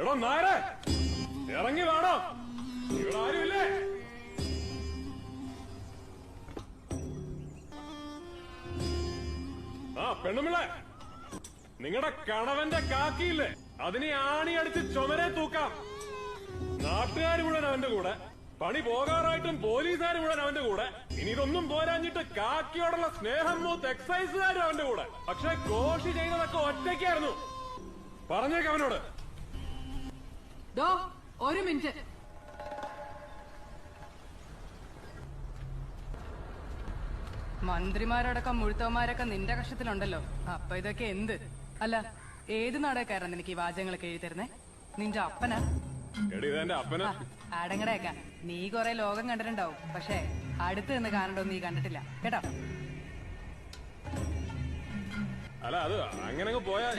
എടോ നായരെ, ഇറങ്ങി വേണോ? ഇവിടെ ആരുമില്ലേ? ആ പെണ്ണുമിളെ, നിങ്ങളുടെ കണവന്റെ കാക്കിയില്ലേ, അതിനെ ആണിയടിച്ച് ചുമരെ തൂക്കാം. നാട്ടുകാർ മുഴുവൻ അവന്റെ കൂടെ, പണി പോകാറായിട്ടും പോലീസുകാർ മുഴുവൻ അവന്റെ കൂടെ. ഇനി ഇതൊന്നും പോരാഞ്ഞിട്ട് കാക്കിയോടുള്ള സ്നേഹം മൂത്ത് എക്സൈസുകാരും അവന്റെ കൂടെ. പക്ഷെ കോഷി ചെയ്തതൊക്കെ ഒറ്റയ്ക്കായിരുന്നു. പറഞ്ഞേക്ക് അവനോട്. ഒരു മിനിറ്റ്. മന്ത്രിമാരടക്കം മുഴുത്തവന്മാരൊക്കെ നിന്റെ കക്ഷത്തിലുണ്ടല്ലോ. അപ്പൊ ഇതൊക്കെ എന്ത്? അല്ല, ഏത് നാടകക്കാരൻ നിനക്ക് ഈ വാചകങ്ങളൊക്കെ എഴുതി തരുന്നേ? നിന്റെ അപ്പനാ? അപ്പന അടങ്ങടേക്ക. നീ കൊറേ ലോകം കണ്ടിട്ടുണ്ടാവും, പക്ഷെ അടുത്ത് നിന്ന് കാണണ്ടോന്ന് നീ കണ്ടിട്ടില്ല കേട്ടോ. അല്ല, അത് അങ്ങനെ പോയാ